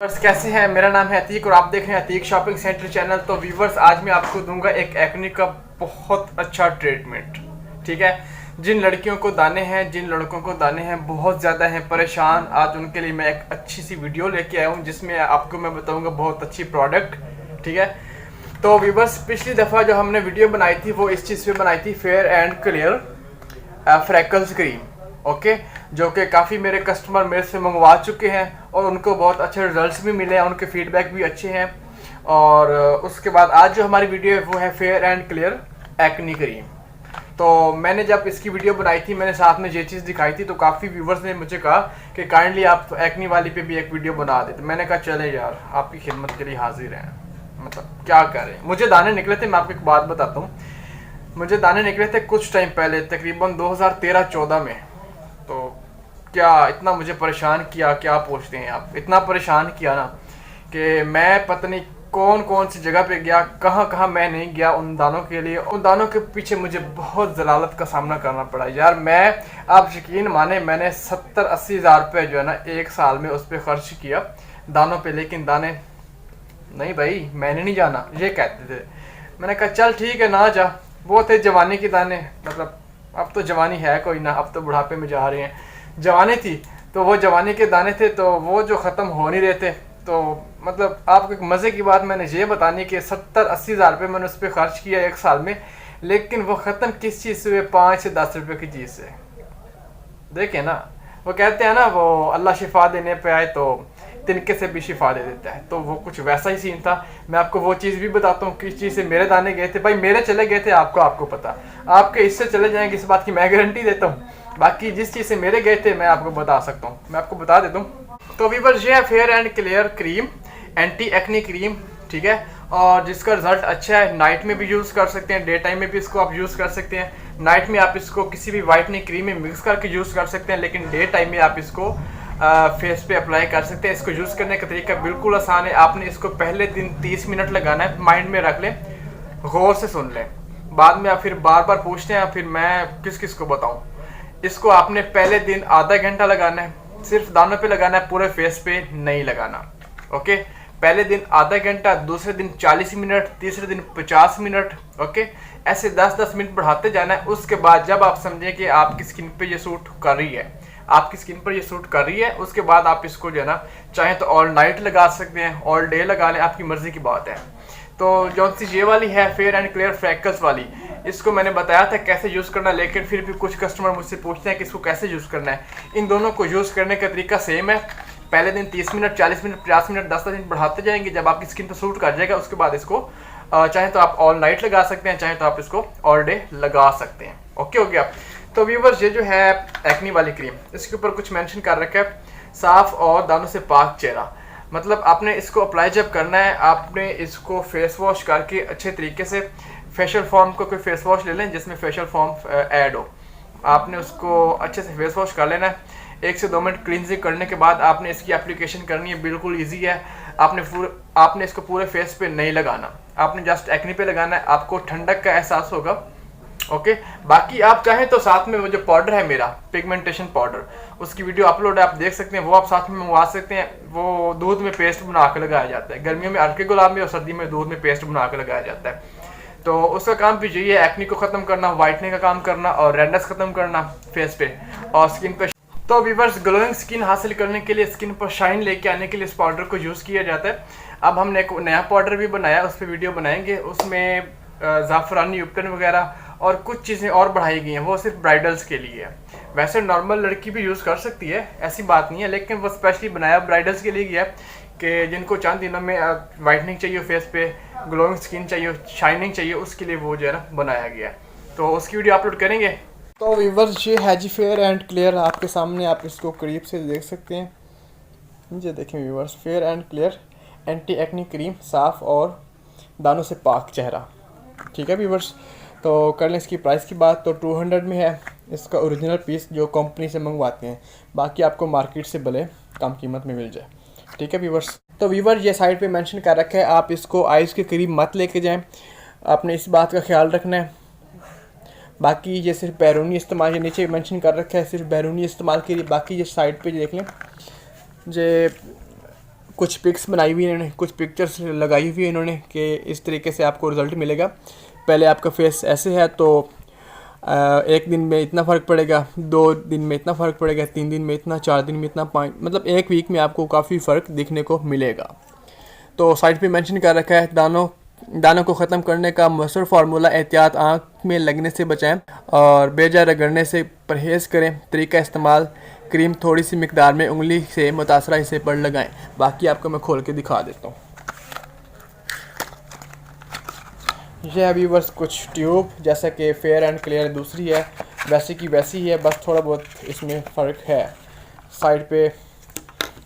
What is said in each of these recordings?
Viewers कैसे हैं। मेरा नाम है अतीक और आप देख रहे हैं अतीक शॉपिंग सेंटर चैनल। तो व्यूवर्स आज मैं आपको दूंगा एक एक्ने का बहुत अच्छा ट्रीटमेंट। ठीक है, जिन लड़कियों को दाने हैं, जिन लड़कों को दाने हैं बहुत ज़्यादा हैं परेशान, आज उनके लिए मैं एक अच्छी सी वीडियो लेके आया हूँ जिसमें आपको मैं बताऊँगा बहुत अच्छी प्रोडक्ट। ठीक है, तो व्यूवर्स पिछली दफ़ा जो हमने वीडियो बनाई थी वो इस चीज़ पे बनाई थी, fair and clear freckles cream. Okay, जो कि काफ़ी मेरे कस्टमर मेरे से मंगवा चुके हैं और उनको बहुत अच्छे रिजल्ट्स भी मिले हैं, उनके फीडबैक भी अच्छे हैं। और उसके बाद आज जो हमारी वीडियो है वो है fair and clear acne cream. तो मैंने जब इसकी वीडियो बनाई थी मैंने साथ में ये चीज़ दिखाई थी, तो काफ़ी व्यूवर्स ने मुझे कहा कि काइंडली आप एक्नी वाली पे भी एक वीडियो बना देते। मैंने कहा चले यार, आपकी खिदमत के लिए हाजिर हैं। मतलब क्या करें, मुझे दाने निकले थे। मैं आपको एक बात बताता हूँ, मुझे दाने निकले थे कुछ टाइम पहले, तकरीबन 2013-14 में। तो क्या इतना मुझे परेशान किया, क्या पूछते हैं आप, इतना परेशान किया ना कि मैं पता नहीं कौन कौन सी जगह पे गया, कहाँ कहाँ मैं नहीं गया उन दानों के लिए। उन दानों के पीछे मुझे बहुत जलालत का सामना करना पड़ा यार। मैं, आप यकीन माने, मैंने 70-80 हज़ार रुपये जो है ना एक साल में उस पर खर्च किया दानों पे, लेकिन दाने नहीं भाई, मैंने नहीं जाना, ये कहते थे। मैंने कहा चल ठीक है ना जा। वो थे जवानी के दाने, मतलब अब तो जवानी है कोई ना, अब तो बुढ़ापे में जा रहे हैं। जवानी थी तो वो जवानी के दाने थे, तो वो जो ख़त्म हो नहीं रहे थे। तो मतलब आपको एक मज़े की बात मैंने ये बतानी कि 70-80 हज़ार रुपये मैंने उस पर खर्च किया एक साल में, लेकिन वो ख़त्म किस चीज़ से हुए? 5 से 10 रुपये की चीज़ से। देखे ना, वो कहते हैं ना, वो अल्लाह शिफा देने पे आए तो तिनके से भी शिफा दे देता है। तो वो कुछ वैसा ही सीन था। मैं आपको वो चीज़ भी बताता हूँ किस चीज़ से मेरे दाने गए थे। भाई मेरे चले गए थे, आपको पता, आपके इससे चले जाएंगे इस बात की मैं गारंटी देता हूँ। बाकी जिस चीज़ से मेरे गए थे मैं आपको बता सकता हूँ, मैं आपको बता देता हूँ। तो व्यूअर्स ये है fair and clear cream, anti acne cream. ठीक है, और जिसका रिजल्ट अच्छा है। नाइट में भी यूज़ कर सकते हैं, डे टाइम में भी इसको आप यूज़ कर सकते हैं। नाइट में आप इसको किसी भी वाइटनिंग क्रीम में मिक्स करके यूज़ कर सकते हैं, लेकिन डे टाइम में आप इसको फेस पे अप्लाई कर सकते हैं। इसको यूज़ करने का तरीका बिल्कुल आसान है। आपने इसको पहले दिन 30 मिनट लगाना है, माइंड में रख लें, गौर से सुन लें। बाद में आप फिर बार बार पूछते हैं फिर मैं किस किस को बताऊं। इसको आपने पहले दिन आधा घंटा लगाना है, सिर्फ दानों पे लगाना है, पूरे फेस पे नहीं लगाना। ओके, पहले दिन आधा घंटा, दूसरे दिन 40 मिनट, तीसरे दिन 50 मिनट। ओके, ऐसे 10-10 मिनट बढ़ाते जाना है। उसके बाद जब आप समझें कि आपकी स्किन पे ये सूट कर रही है, आपकी स्किन पर ये सूट कर रही है, उसके बाद आप इसको जो है ना चाहे तो ऑल नाइट लगा सकते हैं, ऑल डे लगा लें, आपकी मर्जी की बात है। तो जो सी ये वाली है फेयर एंड क्लियर फ्रैकल्स वाली, इसको मैंने बताया था कैसे यूज़ करना, लेकिन फिर भी कुछ कस्टमर मुझसे पूछते हैं कि इसको कैसे यूज़ करना है। इन दोनों को यूज़ करने का तरीका सेम है। पहले दिन 30 मिनट, 40 मिनट, 50 मिनट, 10-10 मिनट बढ़ाते जाएंगे। जब आपकी स्किन पर सूट कर जाएगा उसके बाद इसको चाहे तो आप ऑल नाइट लगा सकते हैं, चाहे तो आप इसको ऑल डे लगा सकते हैं। ओके हो गया। तो व्यूवर्स ये जो है एक्नी वाली क्रीम, इसके ऊपर कुछ मेंशन कर रखा है, साफ और दानों से पाक चेहरा। मतलब आपने इसको अप्लाई जब करना है, आपने इसको फेस वॉश करके अच्छे तरीके से, फेशियल फॉर्म को कोई फेस वॉश ले लें जिसमें फेशियल फॉर्म ऐड हो, आपने उसको अच्छे से फेस वॉश कर लेना है। 1 से 2 मिनट क्लींजिंग करने के बाद आपने इसकी एप्लीकेशन करनी है। बिल्कुल ईजी है। आपने इसको पूरे फेस पे नहीं लगाना, आपने जस्ट एक्नी पे लगाना है। आपको ठंडक का एहसास होगा। ओके, बाकी आप चाहें तो साथ में वो जो पाउडर है मेरा पिगमेंटेशन पाउडर, उसकी वीडियो अपलोड है, आप देख सकते हैं, वो आप साथ में मंगवा सकते हैं। वो दूध में पेस्ट बना के लगाया जाता है, गर्मियों में हल्के गुलाब में और सर्दी में दूध में पेस्ट बना के लगाया जाता है। तो उसका काम भी यही है, एक्नी को ख़त्म करना, वाइटनिंग का काम करना और रेडनेस ख़त्म करना फेस पे और स्किन पे। तो व्यूअर्स ग्लोइंग स्किन हासिल करने के लिए, स्किन पर शाइन लेके आने के लिए इस पाउडर को यूज़ किया जाता है। अब हमने एक नया पाउडर भी बनाया, उस पर वीडियो बनाएंगे। उसमें ज़ाफ़रानी उपटन वगैरह और कुछ चीज़ें और बढ़ाई गई हैं, वो सिर्फ ब्राइडल्स के लिए है। वैसे नॉर्मल लड़की भी यूज़ कर सकती है, ऐसी बात नहीं है, लेकिन वो स्पेशली बनाया ब्राइडल्स के लिए गया कि जिनको चंद दिनों में वाइटनिंग चाहिए फेस पे, ग्लोइंग स्किन चाहिए, शाइनिंग चाहिए, उसके लिए वो जो है ना बनाया गया है। तो उसकी वीडियो अपलोड करेंगे। तो व्यूअर्स ये है जी फेयर एंड क्लियर, आपके सामने, आप इसको करीब से देख सकते हैं। ये देखें viewers, fair and clear anti acne cream, साफ़ और दानों से पाक चेहरा। ठीक है व्यूअर्स, तो कर लें इसकी प्राइस की बात, तो 200 में है इसका ओरिजिनल पीस जो कंपनी से मंगवाते हैं। बाकी आपको मार्केट से भले कम कीमत में मिल जाए। ठीक है व्यूअर्स, तो व्यूअर ये साइड पे मेंशन कर रखा है, आप इसको आइज़ के करीब मत लेके जाएं, आपने इस बात का ख्याल रखना है। बाकी ये सिर्फ बैरूनी इस्तेमाल, ये नीचे मेंशन कर रखा है सिर्फ बैरूनी इस्तेमाल के लिए। बाकी ये साइड पे देख लें, ये कुछ पिक्स बनाई हुई इन्होंने, कुछ पिक्चर्स लगाई हुई इन्होंने कि इस तरीके से आपको रिज़ल्ट मिलेगा। पहले आपका फेस ऐसे है तो एक दिन में इतना फ़र्क पड़ेगा, 2 दिन में इतना फ़र्क पड़ेगा, 3 दिन में इतना, 4 दिन में इतना, 5 मतलब 1 वीक में आपको काफ़ी फ़र्क दिखने को मिलेगा। तो साइड पे मेंशन कर रखा है दानों को ख़त्म करने का मशहूर फार्मूला, एहतियात आँख में लगने से बचाएं और बेजा रगड़ने से परहेज़ करें। तरीका इस्तेमाल, क्रीम थोड़ी सी मिकदार में उंगली से मुतासरा हिस्से पर लगाएं। बाकी आपको मैं खोल के दिखा देता हूँ। यह है व्यूअर्स कुछ ट्यूब, जैसा कि फेयर एंड क्लियर दूसरी है वैसे की वैसी ही है, बस थोड़ा बहुत इसमें फ़र्क है साइड पे।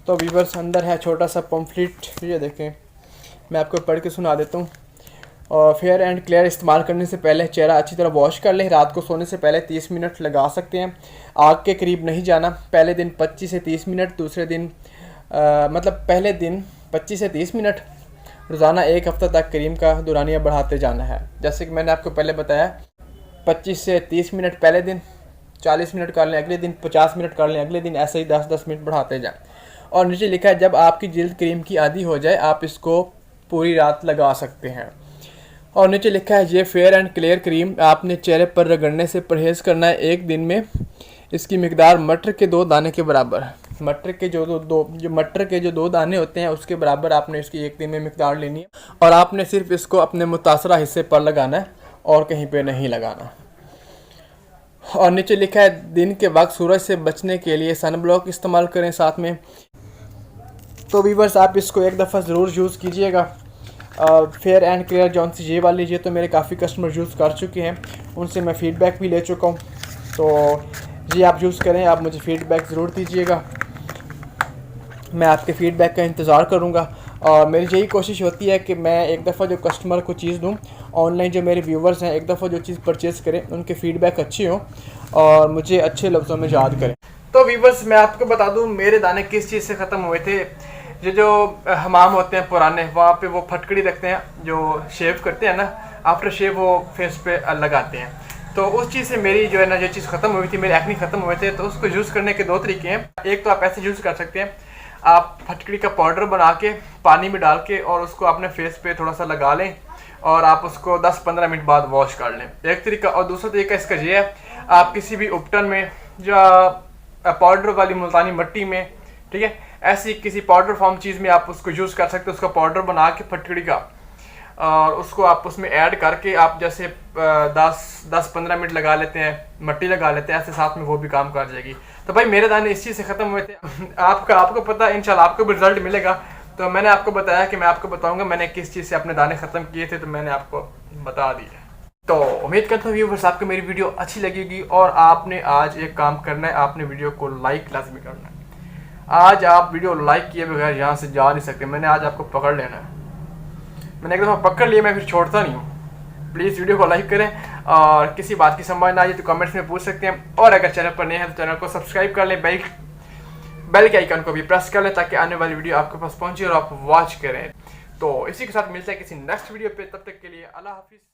तो व्यूअर्स अंदर है छोटा सा पम्फलेट, ये देखें, मैं आपको पढ़ के सुना देता हूँ। और फेयर एंड क्लियर इस्तेमाल करने से पहले चेहरा अच्छी तरह वॉश कर लें। रात को सोने से पहले 30 मिनट लगा सकते हैं। आग के करीब नहीं जाना। पहले दिन 25 से 30 मिनट, दूसरे दिन मतलब पहले दिन 25 से 30 मिनट, रोज़ाना 1 हफ्ता तक क्रीम का दौरानिया बढ़ाते जाना है। जैसे कि मैंने आपको पहले बताया, 25 से 30 मिनट पहले दिन, 40 मिनट कर लें अगले दिन, 50 मिनट कर लें अगले दिन, ऐसे ही 10-10 मिनट बढ़ाते जाएं। और नीचे लिखा है जब आपकी जिल्द क्रीम की आदी हो जाए आप इसको पूरी रात लगा सकते हैं। और नीचे लिखा है ये फेयर एंड क्लियर क्रीम आपने चेहरे पर रगड़ने से परहेज़ करना है। 1 दिन में इसकी मिकदार मटर के 2 दाने के बराबर है। मटर के जो 2 दाने होते हैं उसके बराबर आपने इसकी 1 दिन में मिकदार लेनी है। और आपने सिर्फ इसको अपने मुतासरा हिस्से पर लगाना है और कहीं पे नहीं लगाना। और नीचे लिखा है दिन के वक्त सूरज से बचने के लिए सन ब्लॉक इस्तेमाल करें साथ में। तो व्यूअर्स आप इसको एक दफ़ा ज़रूर यूज़ कीजिएगा। फेयर एंड क्लियर जौन सी ये वाली, ये तो मेरे काफ़ी कस्टमर यूज़ कर चुके हैं, उनसे मैं फ़ीडबैक भी ले चुका हूँ। तो ये आप यूज़ करें, आप मुझे फ़ीडबैक ज़रूर दीजिएगा, मैं आपके फ़ीडबैक का इंतज़ार करूँगा। और मेरी यही कोशिश होती है कि मैं एक दफ़ा जो कस्टमर को चीज़ दूँ, ऑनलाइन जो मेरे व्यूवर्स हैं एक दफ़ा जो चीज़ परचेज़ करें उनके फ़ीडबैक अच्छे हों और मुझे अच्छे लफ्ज़ों में याद करें। तो व्यूवर्स मैं आपको बता दूँ मेरे दाने किस चीज़ से ख़त्म हुए थे। ये जो हमाम होते हैं पुराने, वहाँ पे वो फटकड़ी रखते हैं, जो शेव करते हैं ना, आफ्टर शेव वो फेस पे लगाते हैं। तो उस चीज़ से मेरी जो है ना ये चीज़ ख़त्म हुई थी, मेरे एक्ने ख़त्म हुए थे। तो उसको यूज़ करने के 2 तरीके हैं। एक तो आप ऐसे यूज़ कर सकते हैं, आप फटकड़ी का पाउडर बना के पानी में डाल के और उसको अपने फेस पे थोड़ा सा लगा लें और आप उसको 10-15 मिनट बाद वॉश कर लें, एक तरीका। और दूसरा तरीका इसका ये है, आप किसी भी उपटन में या पाउडर वाली मुल्तानी मिट्टी में, ठीक है, ऐसी किसी पाउडर फॉर्म चीज़ में आप उसको यूज़ कर सकते हो। उसका पाउडर बना के फटकड़ी का और उसको आप उसमें ऐड करके आप जैसे 10-15 मिनट लगा लेते हैं, मिट्टी लगा लेते हैं, ऐसे साथ में वो भी काम कर जाएगी। तो भाई मेरे दाने इस चीज़ से ख़त्म हुए थे। आपको पता है इंशाल्लाह आपको भी रिजल्ट मिलेगा। तो मैंने आपको बताया कि मैं आपको बताऊंगा मैंने किस चीज़ से अपने दाने ख़त्म किए थे, तो मैंने आपको बता दिया। तो उम्मीद करता हूँ व्यूअर्स आपको मेरी वीडियो अच्छी लगेगी और आपने आज एक काम करना है, आपने वीडियो को लाइक लाजमी करना है। आज आप वीडियो लाइक किए बगैर यहाँ से जा नहीं सकते। मैंने आज आपको पकड़ लेना है, मैंने एक दफ़ा पकड़ लिया, मैं फिर छोड़ता नहीं हूँ। प्लीज़ वीडियो को लाइक करें और किसी बात की समझ ना आए तो कमेंट्स में पूछ सकते हैं। और अगर चैनल पर नए हैं तो चैनल को सब्सक्राइब कर लें, बेल के आइकन को भी प्रेस कर लें ताकि आने वाली वीडियो आपके पास पहुँचे और आप वॉच करें। तो इसी के साथ मिलते हैं किसी नेक्स्ट वीडियो पे, तब तक के लिए अल्लाह हाफिज़।